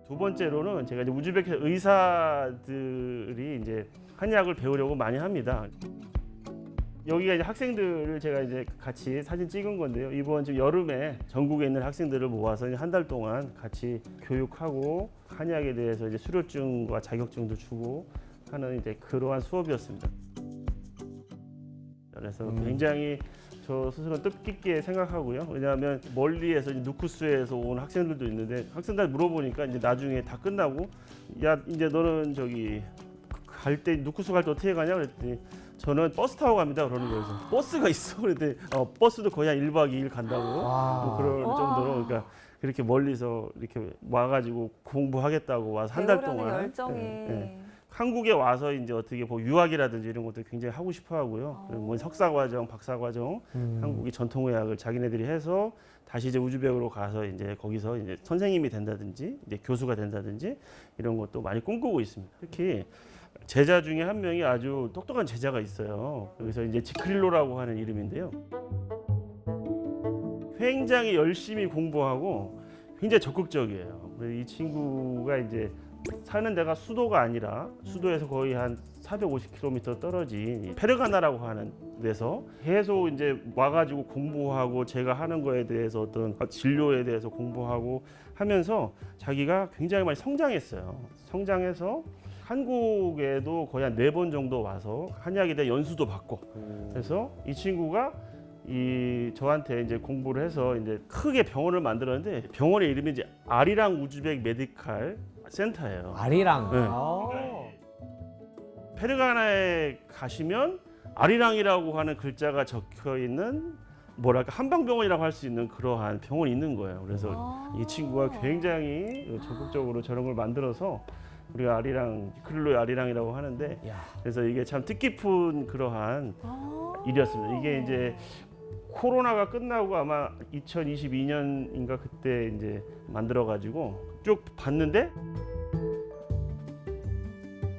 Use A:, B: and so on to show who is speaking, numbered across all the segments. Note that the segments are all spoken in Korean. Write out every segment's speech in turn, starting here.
A: 두 번째로는 제가 이제 우즈베키스탄 의사들이 이제 한약을 배우려고 많이 합니다. 여기가 이제 학생들을 제가 이제 같이 사진 찍은 건데요. 이번 지금 여름에 전국에 있는 학생들을 모아서 한 달 동안 같이 교육하고 한약에 대해서 이제 수료증과 자격증도 주고 하는 이제 그러한 수업이었습니다. 그래서 굉장히 저 스스로 뜻깊게 생각하고요. 왜냐하면 멀리에서 이제 누쿠스에서 온 학생들도 있는데 학생들 물어보니까 이제 나중에 다 끝나고 야 이제 너는 저기 갈 때 누쿠스 갈 때 어떻게 가냐 그랬더니 저는 버스 타고 갑니다 그러는 거예요. 그래서 버스가 있어 그랬더니 버스도 거의 한 1박 2일 간다고 뭐 그럴 정도로 그러니까 그렇게 멀리서 이렇게 와가지고 공부하겠다고 와서 한 달 동안
B: 열정이.
A: 한국에 와서 이제 어떻게 뭐 유학이라든지 이런 것도 굉장히 하고 싶어 하고요. 그리고 뭐 석사과정, 박사과정, 한국의 전통의학을 자기네들이 해서 다시 이제 우즈벡으로 가서 이제 거기서 이제 선생님이 된다든지 이제 교수가 된다든지 이런 것도 많이 꿈꾸고 있습니다. 특히 제자 중에 한 명이 아주 똑똑한 제자가 있어요. 여기서 이제 지크릴로라고 하는 이름인데요. 굉장히 열심히 공부하고 굉장히 적극적이에요. 그래서 이 친구가 이제 사는 데가 수도가 아니라 수도에서 거의 한 450km 떨어진 페르가나라고 하는 데서 계속 이제 와가지고 공부하고 제가 하는 거에 대해서 어떤 진료에 대해서 공부하고 하면서 자기가 굉장히 많이 성장했어요. 성장해서 한국에도 거의 한 4번 정도 와서 한약에 대한 연수도 받고 그래서 이 친구가 저한테 이제 공부를 해서 이제 크게 병원을 만들었는데 병원의 이름이 이제 아리랑 우즈벡 메디칼 센터예요.
C: 아리랑.
A: 네. 페르가나에 가시면 아리랑이라고 하는 글자가 적혀 있는 뭐랄까 한방병원이라고 할 수 있는 그러한 병원이 있는 거예요. 그래서 이 친구가 굉장히 적극적으로 저런 걸 만들어서 우리가 아리랑, 크릴로의 아리랑이라고 하는데 그래서 이게 참 뜻깊은 그러한 일이었습니다. 이게 이제 코로나가 끝나고 아마 2022년인가 그때 이제 만들어가지고 쭉 봤는데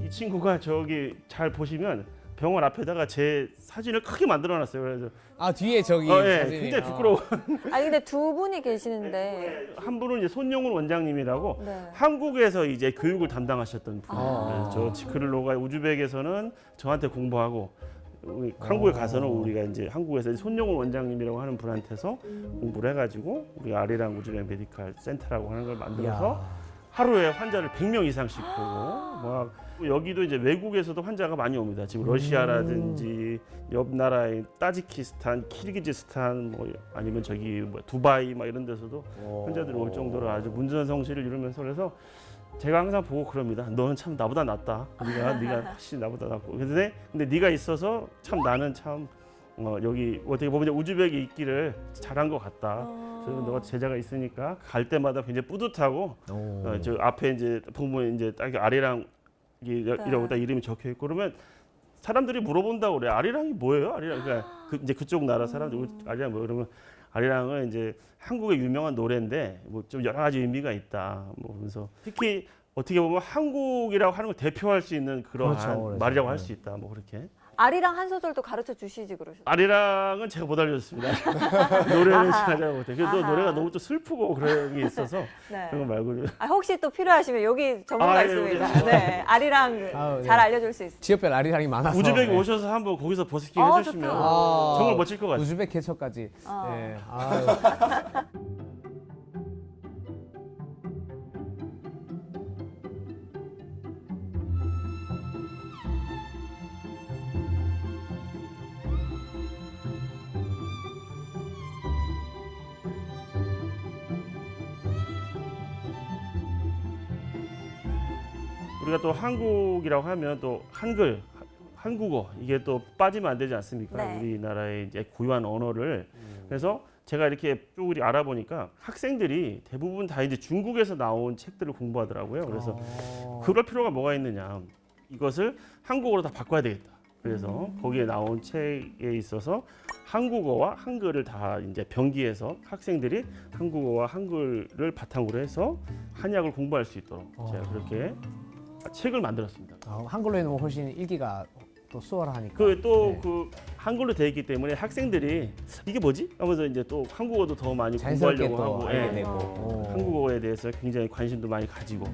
A: 이 친구가 저기 잘 보시면 병원 앞에다가 제 사진을 크게 만들어놨어요. 그래서
C: 뒤에 저기
A: 예,
C: 사진이.
A: 굉장히 부끄러워.
B: 아니 근데 두 분이 계시는데
A: 한 분은 이제 손용훈 원장님이라고
B: 네.
A: 한국에서 이제 교육을 담당하셨던 분이에요. 그래서 저 지크릴로가 우즈벡에서는 저한테 공부하고 한국에 가서는 우리가 이제 한국에서 손용훈 원장님이라고 하는 분한테서 공부를 해가지고 우리가 아리랑 우즈벡 메디칼 센터라고 하는 걸 만들어서 하루에 환자를 100명 이상씩 보고 막 여기도 이제 외국에서도 환자가 많이 옵니다. 지금 러시아라든지 옆 나라의 타지키스탄, 키르기즈스탄 뭐 아니면 저기 뭐 두바이 막 이런 데서도 환자들이 올 정도로 아주 문전성시를 이루면서 그래서 제가 항상 보고 그럽니다. 너는 참 나보다 낫다. 네가 훨씬 나보다 낫고. 근데 네가 있어서 참 나는 참 여기 어떻게 보면 우즈벡에 있기를 잘한 것 같다. 그래서 너가 제자가 있으니까 갈 때마다 굉장히 뿌듯하고 저 앞에 이제 보면 이제 딱 아리랑 이라고 딱 이름이 적혀 있고 그러면 사람들이 물어본다고 그래. 아리랑이 뭐예요? 아리랑 그러니까 이제 그쪽 나라 사람들 아리랑 뭐 그러면 아리랑은 이제 한국의 유명한 노래인데 뭐 좀 여러 가지 의미가 있다. 뭐 그래서 특히 어떻게 보면 한국이라고 하는 걸 대표할 수 있는 그러한
C: 그렇죠.
A: 말이라고 할 수 있다. 뭐 그렇게.
B: 아리랑 한 소절도 가르쳐 주시지 그러셨어요.
A: 아리랑은 제가 못 알려줬습니다. 노래는 제가 잘 못해요. 그래도 노래가 너무 또 슬프고 그런 게 있어서
B: 네.
A: 그런 거 말고.
B: 혹시 또 필요하시면 여기 전문가
A: 예,
B: 있습니다. 네, 아리랑
C: 네.
B: 잘 알려줄 수 있어요.
C: 지역별 아리랑이 많아서.
A: 우즈벡
C: 네.
A: 오셔서 한번 거기서 버스킹
B: 좋다.
A: 해주시면 정말 멋질 것 같아요.
C: 우즈벡 개척까지. 네.
A: 우리가 또 한국이라고 하면 또 한글, 한국어 이게 또 빠지면 안 되지 않습니까?
B: 네.
A: 우리나라의 이제 고유한 언어를 그래서 제가 이렇게 쭉 알아보니까 학생들이 대부분 다 이제 중국에서 나온 책들을 공부하더라고요. 그래서 그럴 필요가 뭐가 있느냐? 이것을 한국어로 다 바꿔야 되겠다. 그래서 거기에 나온 책에 있어서 한국어와 한글을 다 이제 병기해서 학생들이 한국어와 한글을 바탕으로 해서 한약을 공부할 수 있도록 제가 그렇게 책을 만들었습니다.
C: 한글로 해놓으면 훨씬 읽기가 또 수어를 하니까.
A: 그 또
C: 네.
A: 그 한글로 되어 있기 때문에 학생들이 이게 뭐지? 하면서 이제 또 한국어도 더 많이
C: 자연스럽게
A: 공부하려고
C: 또
A: 하고
C: 알게
A: 예.
C: 되고. 오.
A: 한국어에 대해서 굉장히 관심도 많이 가지고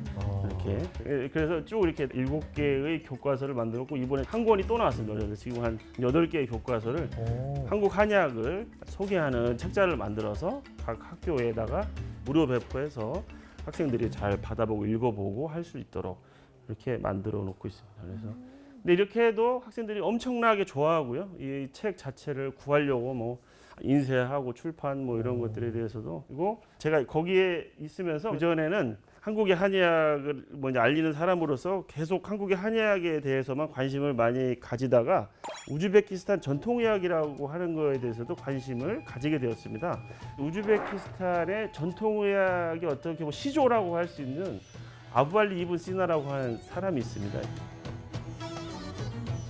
A: 이렇게 그래서 쭉 이렇게 7개의 교과서를 만들었고 이번에 한 권이 또 나왔습니다. 그래서 지금 한 8개의 교과서를
C: 오.
A: 한국 한의학을 소개하는 책자를 만들어서 각 학교에다가 무료 배포해서 학생들이 잘 받아보고 읽어보고 할 수 있도록 이렇게 만들어 놓고 있습니다. 그래서 근데 이렇게 해도 학생들이 엄청나게 좋아하고요. 이 책 자체를 구하려고 뭐 인쇄하고 출판 뭐 이런 것들에 대해서도 그리고 제가 거기에 있으면서 그전에는 한국의 한의학을 뭐 이제 알리는 사람으로서 계속 한국의 한의학에 대해서만 관심을 많이 가지다가 우즈베키스탄 전통의학이라고 하는 거에 대해서도 관심을 가지게 되었습니다. 우즈베키스탄의 전통의학의 어떻게 뭐 시조라고 할 수 있는 아부알리 이븐 시나라고 하는 사람이 있습니다.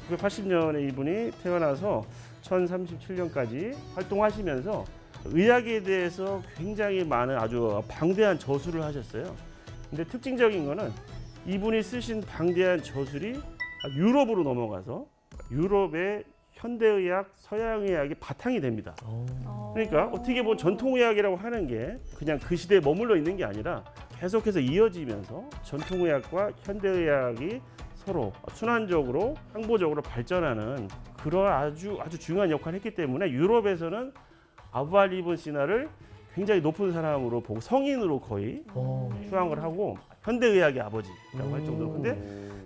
A: 1980년에 이분이 태어나서 1037년까지 활동하시면서 의학에 대해서 굉장히 많은 아주 방대한 저술을 하셨어요. 근데 특징적인 거는 이분이 쓰신 방대한 저술이 유럽으로 넘어가서 유럽의 현대의학, 서양의학이 바탕이 됩니다. 그러니까 어떻게 보면 전통의학이라고 하는 게 그냥 그 시대에 머물러 있는 게 아니라 계속해서 이어지면서 전통의학과 현대의학이 서로 순환적으로 항보적으로 발전하는 그런 아주 중요한 역할을 했기 때문에 유럽에서는 아부알 이븐 시나를 굉장히 높은 사람으로 보고 성인으로 거의 추앙을 하고 현대의학의 아버지라고 할 정도로 근데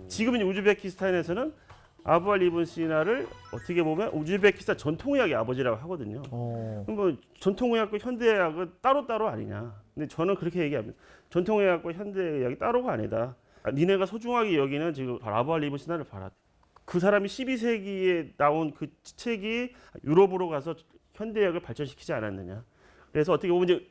A: 지금 이제 우즈베키스탄에서는 아부알 이븐 시나를 어떻게 보면 우즈베키스탄 전통의학의 아버지라고 하거든요. 그럼 뭐 전통의학과 현대의학은 따로따로 아니냐. 근데 저는 그렇게 얘기합니다. 전통의학과 현대의학이 따로가 아니다. 니네가 소중하게 여기는 지금 아부알 이븐 시나를 봐라. 그 사람이 12세기에 나온 그 책이 유럽으로 가서 현대의학을 발전시키지 않았느냐. 그래서 어떻게 보면 이제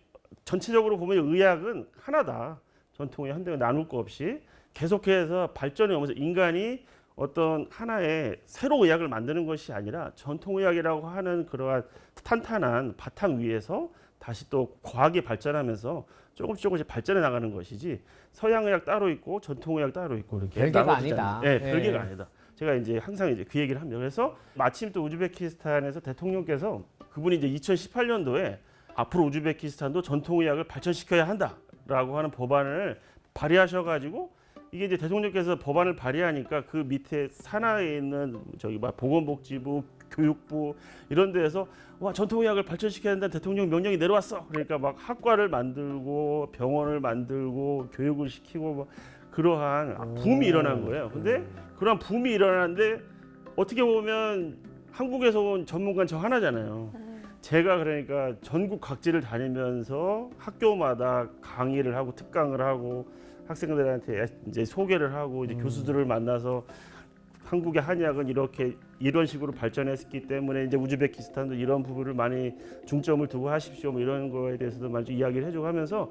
A: 전체적으로 보면 의학은 하나다. 전통의 현대가 나눌 거 없이 계속해서 발전해 오면서 인간이 어떤 하나의 새로운 의학을 만드는 것이 아니라 전통의학이라고 하는 그러한 탄탄한 바탕 위에서 다시 또 과학이 발전하면서 조금씩 발전해 나가는 것이지 서양의학 따로 있고 전통의학 따로 있고 이렇게
C: 별개가
A: 나눠지지
C: 아니다.
A: 네,
C: 네.
A: 별개가 아니다. 제가 이제 항상 이제 그 얘기를 합니다. 그래서 마침 또 우즈베키스탄에서 대통령께서 그분이 이제 2018년도에 앞으로 우즈베키스탄도 전통의학을 발전시켜야 한다라고 하는 법안을 발의하셔가지고 이게 이제 대통령께서 법안을 발의하니까 그 밑에 산하에 있는 저기 막 보건복지부, 교육부 이런 데에서 와 전통의학을 발전시켜야 한다는 대통령 명령이 내려왔어. 그러니까 막 학과를 만들고 병원을 만들고 교육을 시키고 막 그러한 붐이 일어난 거예요. 근데 그러한 붐이 일어나는데 어떻게 보면 한국에서 온 전문가는 저 하나잖아요. 제가 그러니까 전국 각지를 다니면서 학교마다 강의를 하고 특강을 하고 학생들한테 이제 소개를 하고 이제 교수들을 만나서 한국의 한의학은 이런 식으로 발전했기 때문에 이제 우즈베키스탄도 이런 부분을 많이 중점을 두고 하십시오. 뭐 이런 거에 대해서도 많이 이야기를 해주고 하면서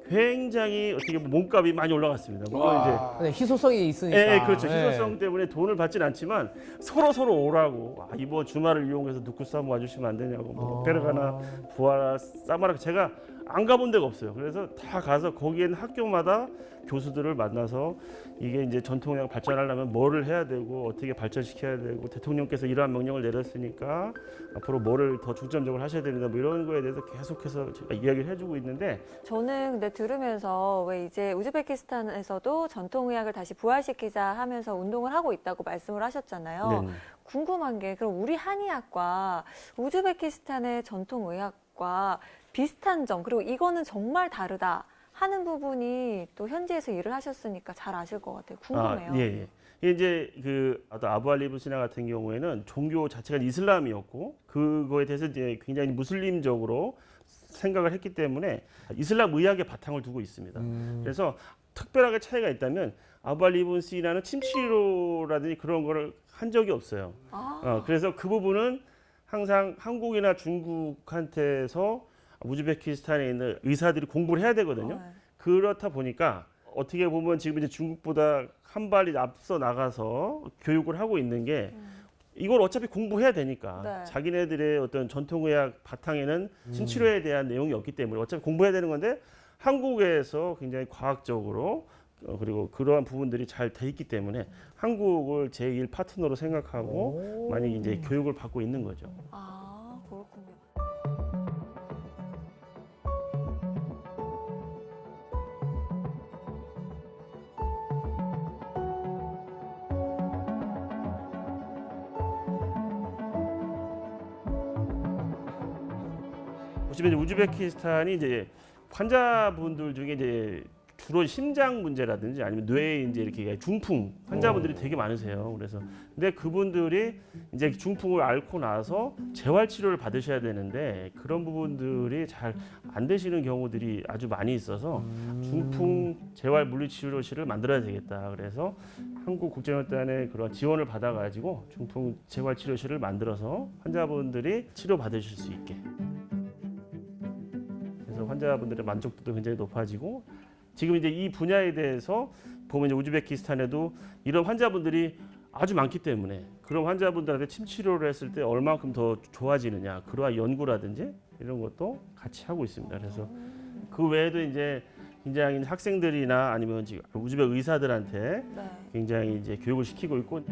A: 굉장히 어떻게 보면 몸값이 많이 올라갔습니다. 물론 이제
C: 근데 희소성이 있으니까.
A: 예, 그렇죠. 희소성 때문에 돈을 받진 않지만 서로 오라고 이번 주말을 이용해서 누쿠스 한번 와주시면 안 되냐고 뭐 베르가나 부하라 사마라 제가 안 가본 데가 없어요. 그래서 다 가서 거기에는 학교마다 교수들을 만나서 이게 이제 전통의학 발전하려면 뭐를 해야 되고 어떻게 발전시켜야 되고 대통령께서 이러한 명령을 내렸으니까 앞으로 뭐를 더 중점적으로 하셔야 됩니다. 뭐 이런 거에 대해서 계속해서 제가 이야기를 해주고 있는데
B: 저는 근데 들으면서 왜 이제 우즈베키스탄에서도 전통의학을 다시 부활시키자 하면서 운동을 하고 있다고 말씀을 하셨잖아요.
A: 네네.
B: 궁금한 게 그럼 우리 한의학과 우즈베키스탄의 전통의학과 비슷한 점 그리고 이거는 정말 다르다 하는 부분이 또 현지에서 일을 하셨으니까 잘 아실 것 같아요. 궁금해요.
A: 예. 이게 이제 그 아부 알리브 시나 같은 경우에는 종교 자체가 이슬람이었고 그거에 대해서 이제 굉장히 무슬림적으로 생각을 했기 때문에 이슬람 의학의 바탕을 두고 있습니다. 그래서 특별하게 차이가 있다면 아부 알리브 시나는 침치료라든지 그런 거를 한 적이 없어요. 그래서 그 부분은 항상 한국이나 중국한테서 우즈베키스탄에 있는 의사들이 공부를 해야 되거든요. 그렇다 보니까 어떻게 보면 지금 이제 중국보다 한 발이 앞서 나가서 교육을 하고 있는 게 이걸 어차피 공부해야 되니까
B: 네.
A: 자기네들의 어떤 전통의학 바탕에는 침치료에 대한 내용이 없기 때문에 어차피 공부해야 되는 건데 한국에서 굉장히 과학적으로 그리고 그러한 부분들이 잘 돼 있기 때문에 한국을 제1 파트너로 생각하고 많이 이제 교육을 받고 있는 거죠.
B: 아, 그렇군요.
A: 보시면 이제 우즈베키스탄이 이제 환자분들 중에 이제 주로 심장 문제라든지 아니면 뇌에 이제 이렇게 중풍 환자분들이 되게 많으세요. 그래서 근데 그분들이 이제 중풍을 앓고 나서 재활 치료를 받으셔야 되는데 그런 부분들이 잘 안 되시는 경우들이 아주 많이 있어서 중풍 재활 물리치료실을 만들어야 되겠다. 그래서 한국국제연합단의 그런 지원을 받아가지고 중풍 재활 치료실을 만들어서 환자분들이 치료 받으실 수 있게. 그래서 환자분들의 만족도도 굉장히 높아지고. 지금 이제 이 분야에 대해서 보면 이제 우즈베키스탄에도 이런 환자분들이 아주 많기 때문에 그런 환자분들한테 침 치료를 했을 때 얼마큼 더 좋아지느냐 그러한 연구라든지 이런 것도 같이 하고 있습니다. 그래서 그 외에도 이제 굉장히 학생들이나 아니면 지금 우즈벡 의사들한테
B: 네.
A: 굉장히 이제 교육을 시키고 있고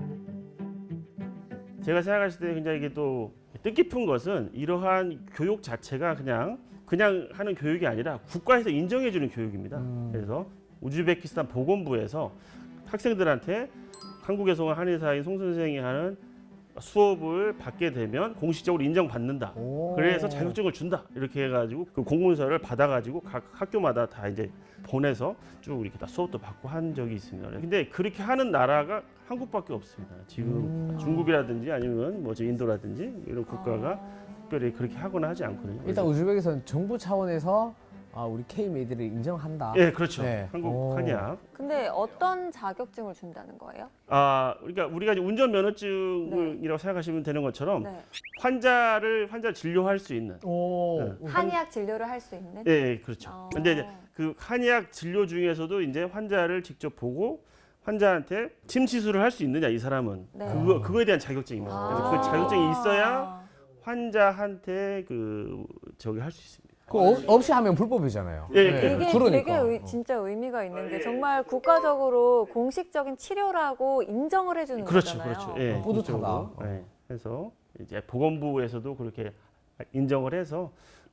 A: 제가 생각했을 때 굉장히 이게 또 뜻깊은 것은 이러한 교육 자체가 그냥 하는 교육이 아니라 국가에서 인정해주는 교육입니다. 그래서 우즈베키스탄 보건부에서 학생들한테 한국에서 온 한의사인 송 선생이 하는 수업을 받게 되면 공식적으로 인정받는다. 그래서 자격증을 준다. 이렇게 해가지고 그 공문서를 받아가지고 각 학교마다 다 이제 보내서 쭉 이렇게 다 수업도 받고 한 적이 있습니다. 근데 그렇게 하는 나라가 한국밖에 없습니다. 지금 중국이라든지 아니면 뭐 인도라든지 이런 국가가 특별히 그렇게 하거나 하지 않거든요.
C: 일단 우즈벡에서는 정부 차원에서 우리 K-메이드를 인정한다.
A: 예, 그렇죠.
C: 네.
A: 한국 한의학.
B: 근데 어떤 자격증을 준다는 거예요?
A: 그러니까 우리가 이제 운전 면허증이라고 생각하시면 되는 것처럼
B: 네.
A: 환자를 진료할 수 있는.
B: 한의학 진료를 할 수 있는?
A: 예, 그렇죠. 근데 이제 그 한의학 진료 중에서도 이제 환자를 직접 보고 환자한테 침 시술을 할 수 있느냐 이 사람은
B: 네.
A: 그거에 대한 자격증입니다. 그래서 그 자격증이 있어야 환자한테 할 수 있습니다.
C: 없이 하면 불법이잖아요.
A: 예,
C: 네.
B: 이게
C: 그러니까.
B: 되게 진짜 의미가 있는 게 정말 국가적으로 공식적인 치료라고 인정을 해주는
A: 그렇죠,
B: 거잖아요.
A: 그렇죠. 예,
C: 뿌듯하다.
A: 예, 그래서 이제 보건부에서도 그렇게 인정을 해서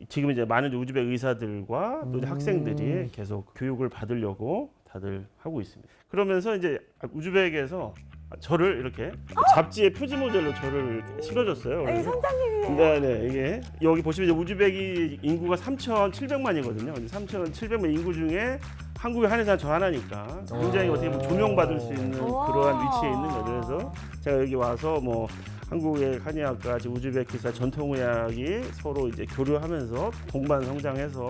A: 지금 이제 많은 우즈벡 의사들과 또 이제 학생들이 계속 교육을 받으려고 다들 하고 있습니다. 그러면서 이제 우즈벡에서 저를 이렇게 잡지의 표지 모델로 저를 이렇게 실어줬어요.
B: 아니, 선장님이네요.
A: 네, 이게 여기 보시면 이제 우즈벡이 인구가 3,700만이거든요. 3,700만 인구 중에 한국의 한의사 저 하나니까 굉장히 어떻게 보면 조명받을 수 있는 그러한 위치에 있는 거죠. 그래서 제가 여기 와서 뭐 한국의 한의학과 우즈베키스탄 전통의학이 서로 이제 교류하면서 동반 성장해서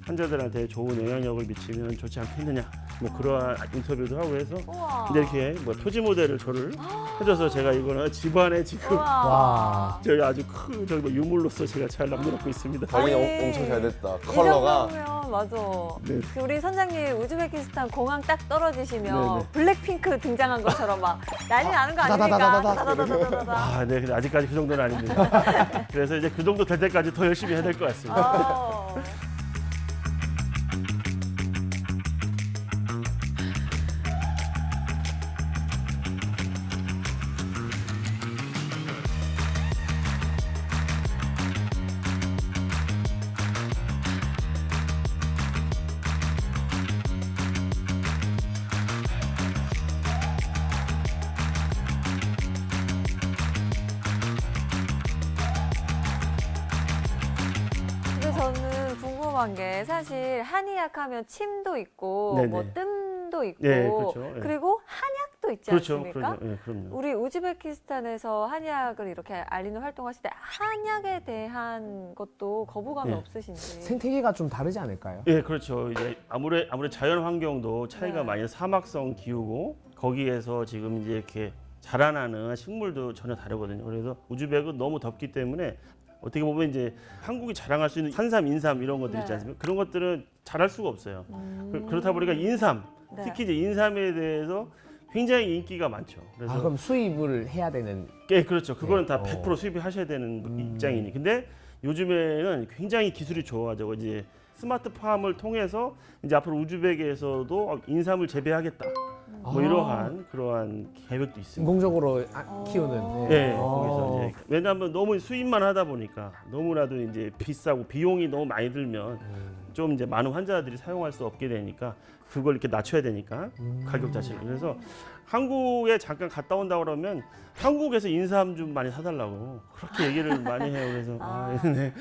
A: 환자들한테 좋은 영향력을 미치면 좋지 않겠느냐 뭐 그러한 인터뷰도 하고 해서
B: 우와.
A: 근데 이렇게 뭐 표지 모델을 저를 해줘서 제가 이거는 집안에 지금
B: 우와.
A: 저희 아주 큰 저기 뭐 유물로서 제가 잘 남겨놓고 있습니다.
D: 관리
B: 아니,
D: 엄청 잘 됐다.
B: 이
D: 컬러가
B: 정도면 맞아.
A: 네.
B: 그 우리 선장님 우즈베키스탄 공항 딱 떨어지시면
A: 네네.
B: 블랙핑크 등장한 것처럼 막 난리 나는 거 아닙니까? 다다다다다다.
A: 아, 네, 근데 아직까지 그 정도는 아닙니다. 그래서 이제 그 정도 될 때까지 더 열심히 해야 될 것 같습니다.
B: 아. 근데 저는 궁금한 게 사실 한의학 하면 침도 있고
A: 네네.
B: 뭐 뜸도 있고
A: 네, 그렇죠. 예.
B: 그리고 한약도 있지
A: 그렇죠,
B: 않습니까?
A: 그렇죠. 예, 그럼요.
B: 우리 우즈베키스탄에서 한약을 이렇게 알리는 활동하실 때 한약에 대한 것도 거부감이
A: 예.
B: 없으신지.
C: 생태계가 좀 다르지 않을까요?
A: 예, 그렇죠. 이제 아무래도 자연 환경도 차이가
B: 네.
A: 많이 사막성 기후고 거기에서 지금 이제 이렇게 자라나는 식물도 전혀 다르거든요. 그래서 우즈벡은 너무 덥기 때문에 어떻게 보면 이제 한국이 자랑할 수 있는 산삼, 인삼 이런 것들 있지
B: 네.
A: 않습니까? 그런 것들은 자랄 수가 없어요. 그렇다 보니까 인삼,
B: 네.
A: 특히 이제 인삼에 대해서 굉장히 인기가 많죠. 그래서
C: 그럼 수입을 해야 되는.
A: 예, 그렇죠. 그거는 다
C: 네.
A: 100% 수입을 하셔야 되는 입장이니. 근데 요즘에는 굉장히 기술이 좋아져. 이제 스마트팜을 통해서 이제 앞으로 우즈벡에서도 인삼을 재배하겠다. 뭐 이러한 그러한 계획도 있습니다.
C: 인공적으로 키우는.
A: 네, 거기서 이제 왜냐하면 너무 수입만 하다 보니까 너무나도 이제 비싸고 비용이 너무 많이 들면 좀 이제 많은 환자들이 사용할 수 없게 되니까 그걸 이렇게 낮춰야 되니까 가격 자체를. 그래서 한국에 잠깐 갔다 온다 그러면 한국에서 인삼 좀 많이 사달라고 그렇게 얘기를 많이 해요. 그래서 네.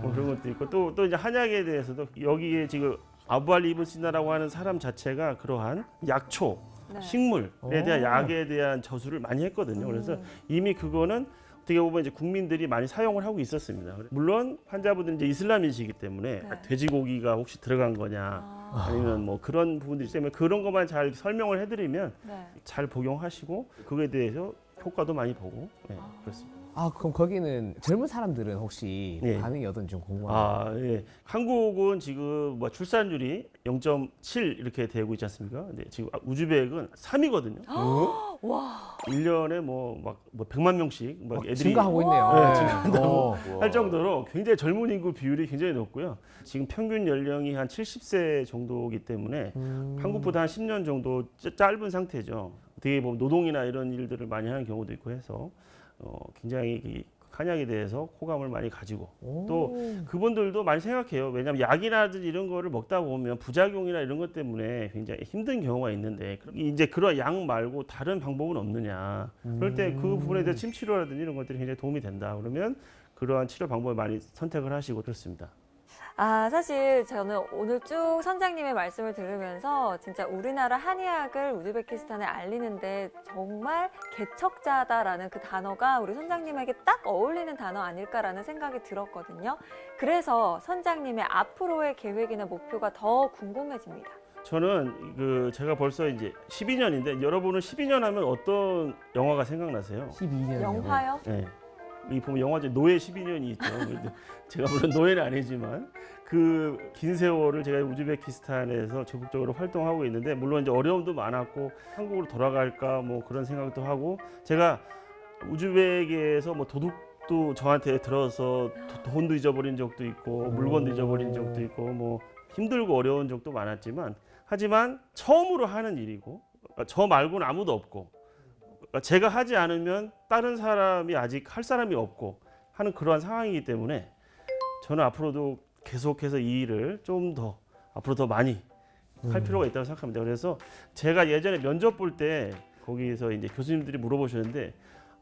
A: 뭐 그런 것도 있고 또 이제 한약에 대해서도 여기에 지금 아부알 이븐 시나라고 하는 사람 자체가 그러한 약초
B: 네.
A: 식물에 대한 약에 대한 저술을 많이 했거든요. 그래서 이미 그거는 어떻게 보면 이제 국민들이 많이 사용을 하고 있었습니다. 물론 환자분들은 이제 이슬람이시기 때문에
B: 네.
A: 돼지고기가 혹시 들어간 거냐 아니면 뭐 그런 부분들이 때문에 그런 것만 잘 설명을 해드리면
B: 네.
A: 잘 복용하시고 그거에 대해서 효과도 많이 보고 그렇습니다.
C: 그럼 거기는 젊은 사람들은 혹시
A: 네.
C: 반응이 어떤지 좀 궁금합니다.
A: 예. 한국은 지금 뭐 출산율이 0.7 이렇게 되고 있지 않습니까? 근데 지금 우즈벡은 3이거든요.
B: 와.
A: 1년에 막 100만 명씩 막 애들이
C: 증가하고 있네요.
A: 네, 증가한다고
C: 어.
A: 할 정도로 굉장히 젊은 인구 비율이 굉장히 높고요. 지금 평균 연령이 한 70세 정도이기 때문에 한국보다 한 10년 정도 짧은 상태죠. 어떻게 보면 노동이나 이런 일들을 많이 하는 경우도 있고 해서 굉장히 이 한약에 대해서 호감을 많이 가지고 또 그분들도 많이 생각해요. 왜냐하면 약이라든지 이런 거를 먹다 보면 부작용이나 이런 것 때문에 굉장히 힘든 경우가 있는데 이제 그런 약 말고 다른 방법은 없느냐. 그럴 때 그 부분에 대해 침 치료라든지 이런 것들이 굉장히 도움이 된다. 그러면 그러한 치료 방법을 많이 선택을 하시고 그렇습니다.
B: 사실 저는 오늘 쭉 선장님의 말씀을 들으면서 진짜 우리나라 한의학을 우즈베키스탄에 알리는데 정말 개척자다라는 그 단어가 우리 선장님에게 딱 어울리는 단어 아닐까라는 생각이 들었거든요. 그래서 선장님의 앞으로의 계획이나 목표가 더 궁금해집니다.
A: 저는 제가 벌써 이제 12년인데 여러분은 12년 하면 어떤 영화가 생각나세요?
C: 12년.
B: 영화요?
A: 네. 이 보면 영화 중에 노예 12년이 있죠. 제가 물론 노예는 아니지만 그 긴 세월을 제가 우즈베키스탄에서 적극적으로 활동하고 있는데 물론 이제 어려움도 많았고 한국으로 돌아갈까 뭐 그런 생각도 하고 제가 우즈벡에서 뭐 도둑도 저한테 들어서 돈도 잊어버린 적도 있고 물건도 잊어버린 적도 있고 뭐 힘들고 어려운 적도 많았지만 하지만 처음으로 하는 일이고 저 말고는 아무도 없고 제가 하지 않으면 다른 사람이 아직 할 사람이 없고 하는 그러한 상황이기 때문에 저는 앞으로도 계속해서 이 일을 좀 더 앞으로 더 많이 할 필요가 있다고 생각합니다. 그래서 제가 예전에 면접 볼 때 거기서 이제 교수님들이 물어보셨는데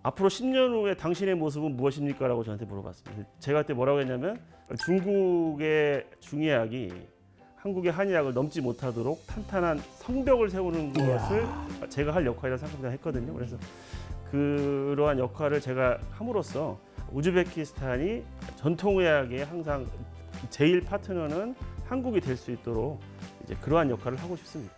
A: 앞으로 10년 후에 당신의 모습은 무엇입니까? 라고 저한테 물어봤습니다. 제가 그때 뭐라고 했냐면 중국의 중의학이 한국의 한의학을 넘지 못하도록 탄탄한 성벽을 세우는 것을 제가 할 역할이라고 생각합니다 했거든요. 그래서 그러한 역할을 제가 함으로써 우즈베키스탄이 전통의학의 항상 제일 파트너는 한국이 될 수 있도록 이제 그러한 역할을 하고 싶습니다.